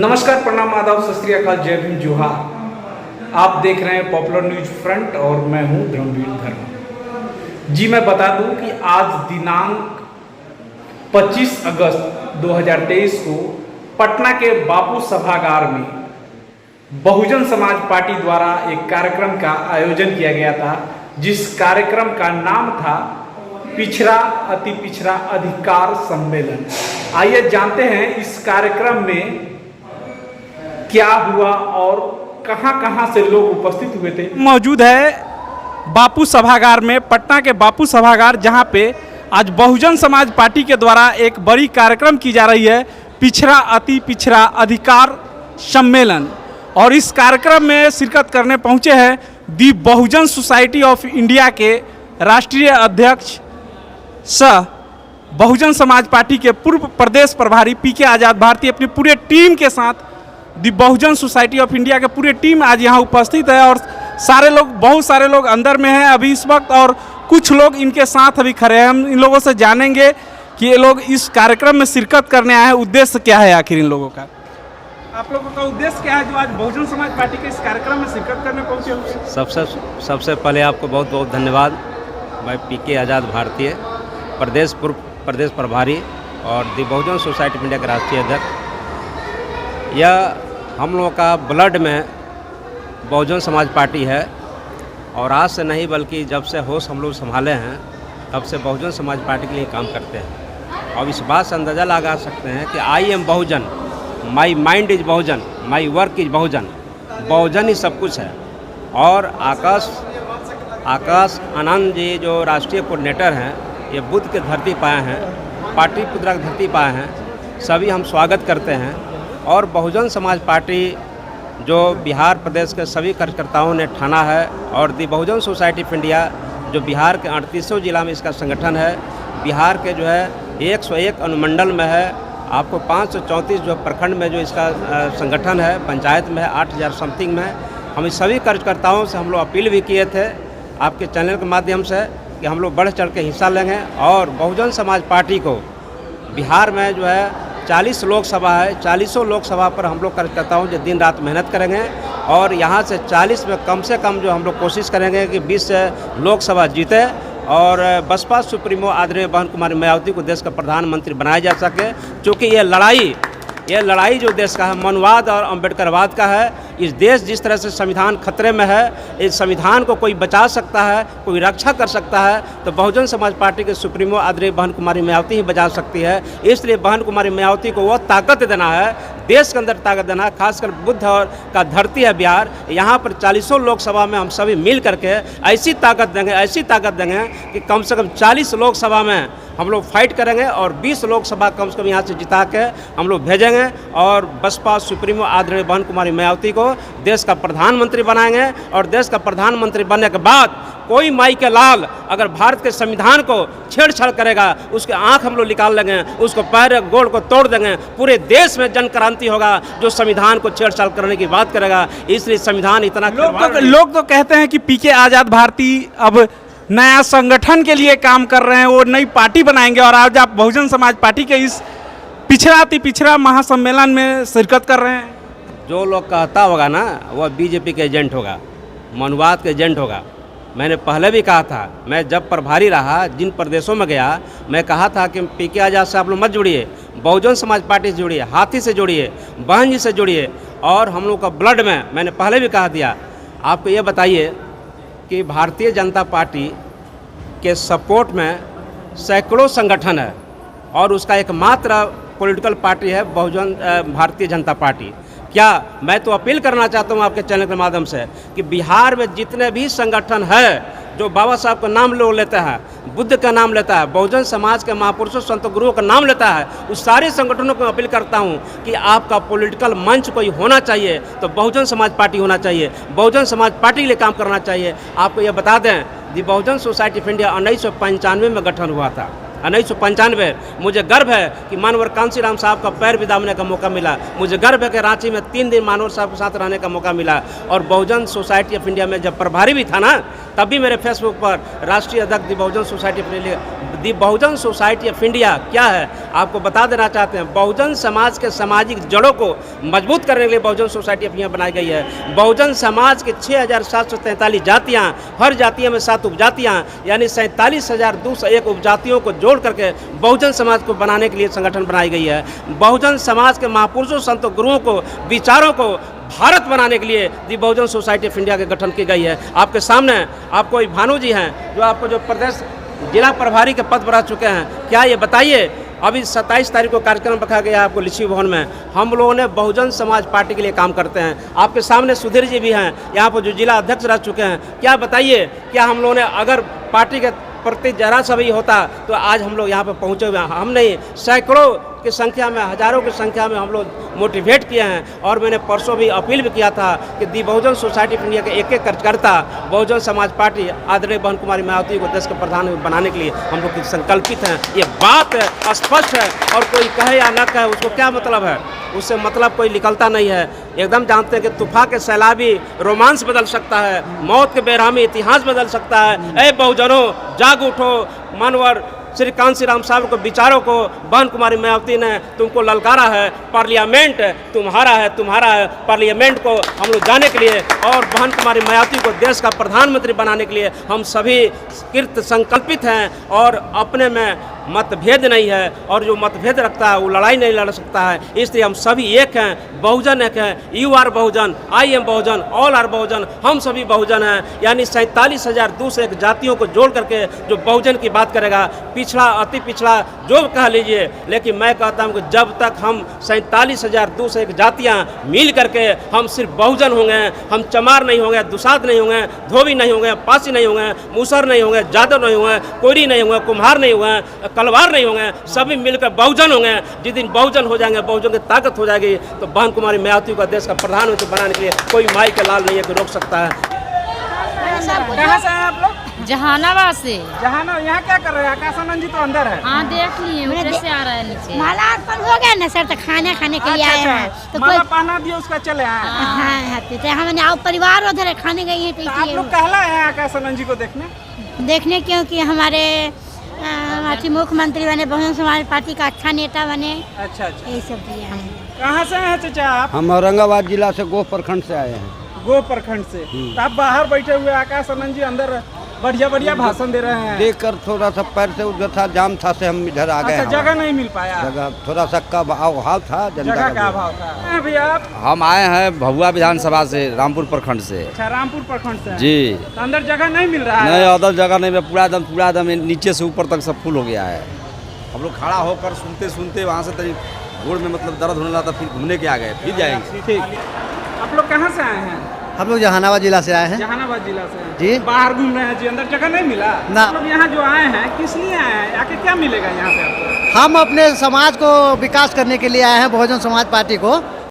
नमस्कार, प्रणाम, आदाब, सत श्री अकाल, जय भीम, जोहार। आप देख रहे हैं पॉपुलर न्यूज फ्रंट और मैं हूं धर्मवीर धर्म। जी मैं बता दूं कि आज दिनांक 25 अगस्त 2023 को पटना के बापू सभागार में बहुजन समाज पार्टी द्वारा एक कार्यक्रम का आयोजन किया गया था, जिस कार्यक्रम का नाम था पिछड़ा अति पिछड़ा अधिकार सम्मेलन। आइए जानते हैं इस कार्यक्रम में क्या हुआ और कहां-कहां से लोग उपस्थित हुए थे। मौजूद है बापू सभागार में, पटना के बापू सभागार, जहां पे आज बहुजन समाज पार्टी के द्वारा एक बड़ी कार्यक्रम की जा रही है, पिछड़ा अति पिछड़ा अधिकार सम्मेलन। और इस कार्यक्रम में शिरकत करने पहुंचे हैं दी बहुजन सोसाइटी ऑफ इंडिया के राष्ट्रीय अध्यक्ष सह बहुजन समाज पार्टी के पूर्व प्रदेश प्रभारी पीके आज़ाद भारती अपनी पूरे टीम के साथ। दी बहुजन सोसाइटी ऑफ इंडिया के पूरे टीम आज यहाँ उपस्थित है और बहुत सारे लोग अंदर में हैं अभी इस वक्त, और कुछ लोग इनके साथ अभी खड़े हैं। हम इन लोगों से जानेंगे कि ये लोग इस कार्यक्रम में शिरकत करने आए हैं, उद्देश्य क्या है आखिर इन लोगों का। आप लोगों का उद्देश्य क्या है जो आज बहुजन समाज पार्टी के इस कार्यक्रम में शिरकत करने पहुँचे हो? सबसे पहले आपको बहुत बहुत धन्यवाद। मैं पीके आज़ाद भारतीय पूर्व प्रदेश प्रभारी और दी बहुजन सोसाइटी ऑफ इंडिया के राष्ट्रीय अध्यक्ष। यह हम लोगों का ब्लड में बहुजन समाज पार्टी है और आज से नहीं बल्कि जब से होश हम लोग संभाले हैं तब से बहुजन समाज पार्टी के लिए काम करते हैं। और इस बात से अंदाज़ा लगा सकते हैं कि I am Bahujan, my mind is Bahujan, my work is Bahujan. बहुजन ही सब कुछ है। और आकाश आनंद जी जो राष्ट्रीय कोऑर्डिनेटर हैं, ये बुद्ध के धरती पाए हैं, पाटलिपुत्र की धरती पाए हैं, सभी हम स्वागत करते हैं। और बहुजन समाज पार्टी जो बिहार प्रदेश के सभी कार्यकर्ताओं ने ठाना है, और दी बहुजन सोसाइटी ऑफ इंडिया जो बिहार के 38 जिला में इसका संगठन है, बिहार के जो है 101 अनुमंडल में है, आपको 534 जो प्रखंड में जो इसका संगठन है, पंचायत में है 8000 समथिंग में। हम इस सभी कार्यकर्ताओं से हम लोग अपील भी किए थे आपके चैनल के माध्यम से कि हम लोग बढ़ चढ़ के हिस्सा लेंगे और बहुजन समाज पार्टी को बिहार में जो है 40 लोकसभा है, 40 लोकसभा पर हम लोग कार्यकर्ताओं जो दिन रात मेहनत करेंगे और यहाँ से 40 में कम से कम जो हम लोग कोशिश करेंगे कि 20 लोकसभा जीते और बसपा सुप्रीमो आदरणीय बहन कुमारी मायावती को देश का प्रधानमंत्री बनाया जा सके। क्योंकि ये लड़ाई जो देश का है मनवाद और अम्बेडकरवाद का है। इस देश जिस तरह से संविधान खतरे में है, इस संविधान को कोई बचा सकता है, कोई रक्षा कर सकता है तो बहुजन समाज पार्टी के सुप्रीमो आदरणीय बहन कुमारी मायावती ही बचा सकती है। इसलिए बहन कुमारी मायावती को वह ताकत देना है, देश के अंदर ताकत देना है। खासकर बुद्ध और का धरती है बिहार, यहाँ पर 40 लोकसभा में हम सभी मिल करके ऐसी ताकत देंगे कि कम से कम 40 लोकसभा में हम लोग फाइट करेंगे और 20 लोकसभा कम से कम यहाँ से जिता के हम लोग भेजेंगे और बसपा सुप्रीमो आदरणीय बहन कुमारी मायावती को देश का प्रधानमंत्री बनाएंगे। और देश का प्रधानमंत्री बनने के बाद कोई माई के लाल अगर भारत के संविधान को छेड़छाड़ करेगा, उसके आंख हम लोग निकाल लेंगे, उसको पैर गोड़ को तोड़ देंगे। पूरे देश में जन क्रांति होगा जो संविधान को छेड़छाड़ करने की बात करेगा। इसलिए संविधान इतना लोग तो कहते हैं कि पीके आज़ाद भारती अब नया संगठन के लिए काम कर रहे हैं, वो नई पार्टी बनाएंगे, और आज आप बहुजन समाज पार्टी के इस पिछड़ा महासम्मेलन में शिरकत कर रहे हैं। जो लोग कहता होगा ना वह बीजेपी के एजेंट होगा, मनवाद के एजेंट होगा। मैंने पहले भी कहा था, मैं जब प्रभारी रहा जिन प्रदेशों में गया मैं कहा था कि पीके आज़ाद से आप लोग मत जुड़िए, बहुजन समाज पार्टी से जुड़िए, हाथी से जुड़िए, बहन जी से जुड़िए। और हम लोग का ब्लड में मैंने पहले भी कहा दिया। आपको ये बताइए कि भारतीय जनता पार्टी के सपोर्ट में सैकड़ों संगठन है और उसका एकमात्र पॉलिटिकल पार्टी है बहुजन भारतीय जनता पार्टी। क्या मैं तो अपील करना चाहता हूँ आपके चैनल के माध्यम से कि बिहार में जितने भी संगठन है जो बाबा साहब का नाम लोग लेता है, बुद्ध का नाम लेता है, बहुजन समाज के महापुरुषों संत गुरुओं का नाम लेता है, उस सारे संगठनों को अपील करता हूँ कि आपका पॉलिटिकल मंच कोई होना चाहिए तो बहुजन समाज पार्टी होना चाहिए, बहुजन समाज पार्टी के लिए काम करना चाहिए। आपको ये बता दें, दी बहुजन सोसाइटी ऑफ इंडिया 1995 में गठन हुआ था। 1995 मुझे गर्व है कि मानवर कांसीराम साहब का पैर भी दामने का मौका मिला। मुझे गर्व है कि रांची में 3 दिन मानवर साहब के साथ रहने का मौका मिला। और बहुजन सोसाइटी ऑफ इंडिया में जब प्रभारी भी था ना, तब भी मेरे फेसबुक पर राष्ट्रीय अध्यक्ष Bahujan society of India the Bahujan society of India क्या है आपको बता देना चाहते हैं। बहुजन समाज के सामाजिक जड़ों को मजबूत करने के लिए बहुजन सोसाइटी ऑफ इंडिया बनाई गई है। बहुजन समाज के 6,743 जातियाँ, हर जातियों में 7 उपजातियाँ, यानी 47,201 उपजातियों को जोड़ करके बहुजन समाज को बनाने के लिए संगठन बनाई गई है। बहुजन समाज के महापुरुषों, संतों, गुरुओं को, विचारों को भारत बनाने के लिए दी बहुजन सोसाइटी ऑफ इंडिया के गठन की गई है। आपके सामने आपको भानु जी हैं जो आपको जो प्रदेश जिला प्रभारी के पद पर रह चुके हैं। क्या ये बताइए, अभी 27 तारीख को कार्यक्रम रखा गया है आपको लिच्छवी भवन में। हम लोगों ने बहुजन समाज पार्टी के लिए काम करते हैं। आपके सामने सुधीर जी भी हैं, यहाँ पर जो जिला अध्यक्ष रह चुके हैं। क्या बताइए, क्या हम लोगों ने अगर पार्टी के प्रति जरा सा भी होता तो आज हम लोग यहाँ पर पहुँचे हुए हैं? हम नहीं, सैकड़ों की संख्या में, हजारों की संख्या में हम लोग मोटिवेट किए हैं। और मैंने परसों भी अपील भी किया था कि दी बहुजन सोसाइटी ऑफ इंडिया के एक एक कार्यकर्ता बहुजन समाज पार्टी आदरणीय बहन कुमारी मायावती को देश के प्रधान बनाने के लिए हम लोग संकल्पित हैं। ये बात स्पष्ट है, और कोई कहे या न कहे उसको क्या मतलब है, उससे मतलब कोई निकलता नहीं है। एकदम जानते हैं कि तूफान के सैलाबी रोमांस बदल सकता है, मौत के बेरहमी इतिहास बदल सकता है। ए बहुजनों जाग उठो, मानवर श्री कांसी राम साहब को, विचारों को बहन कुमारी मायावती ने तुमको ललकारा है। पार्लियामेंट तुम्हारा है, तुम्हारा है। पार्लियामेंट को हम लोग जाने के लिए और बहन कुमारी मायावती को देश का प्रधानमंत्री बनाने के लिए हम सभी कृत संकल्पित हैं। और अपने में मतभेद नहीं है, और जो मतभेद रखता है वो लड़ाई नहीं लड़ सकता है। इसलिए हम सभी एक हैं, बहुजन एक हैं। You are Bahujan, I am Bahujan, all are Bahujan, हम सभी बहुजन हैं। यानी 47,201 जातियों को जोड़ करके जो बहुजन की बात करेगा, पिछड़ा, अति पिछड़ा जो कह लीजिए, लेकिन मैं कहता हूँ कि जब तक हम 47,201 जातियाँ मिल करके हम सिर्फ बहुजन होंगे, हम चमार नहीं होंगे, दुसाध नहीं होंगे, धोबी नहीं होंगे, पासी नहीं होंगे, मूसर नहीं होंगे, जादव नहीं होंगे, कोयरी नहीं होंगे, कुम्हार नहीं होंगे, कलवार नहीं होंगे, सभी मिलकर बहुजन होंगे। जिस दिन बहुजन हो जाएंगे, बहुजन की ताकत हो जाएगी, तो बहन कुमारी मायावती को देश का प्रधानमंत्री बनाने के लिए कोई माई के लाल नहीं है कि रोक सकता है। कहाँ से हैं आप लोग? जहानाबाद से। जहाना, यहाँ क्या कर रहे हैं? आकाशानंद जी तो अंदर है। हाँ देख लिए, ऊपर से आ रहा है नीचे। माला अर्पण हो गया ना सर, तो खाना खाने के लिए आए हैं। तो माला पहना दिया, उसका चले आए। हाँ, तो हमने आओ परिवार उधर है, खाने गई है, तो आप लोग कहला है आकाशानंद जी को देखने क्योंकि हमारे मुख्यमंत्री बने, बहुजन समाज पार्टी का अच्छा नेता बने। अच्छा, यही सब दिया है। कहाँ से हैं चाचा आप? हम औरंगाबाद जिला से गोह प्रखंड से आए हैं। गोह प्रखंड से। तो आप बाहर बैठे हुए, आकाशानंद जी अंदर बढ़िया बढ़िया भाषण दे रहे हैं। देखकर थोड़ा सा पैर से उधर था, जाम था, से हम इधर आ गए। अच्छा, जगह नहीं मिल पाया? जगह थोड़ा सा का अभाव था, जगह का अभाव था। भैया आप? हम आए हैं भभुआ विधानसभा से, रामपुर प्रखंड से। अच्छा, रामपुर प्रखंड से जी। तो अंदर जगह नहीं मिल रहा है? नहीं, अदर जगह नहीं, पूरा एकदम नीचे से ऊपर तक सब फुल हो गया है। हम लोग खड़ा होकर सुनते सुनते वहाँ से तरी गोड़ में मतलब दर्द होने लगा था, फिर घूमने के आ गए, फिर जाएंगे। ठीक। आप लोग कहाँ से आए हैं? हम लोग जहानाबाद जिला से आए हैं। जहानाबाद जिला से जी। बाहर घूम रहे हैं जी, अंदर जगह नहीं मिला ना। आप लोग यहाँ जो आए हैं किस लिए आए हैं, आके क्या मिलेगा यहाँ पे आपको? हम अपने समाज को विकास करने के लिए आए हैं, बहुजन समाज पार्टी को।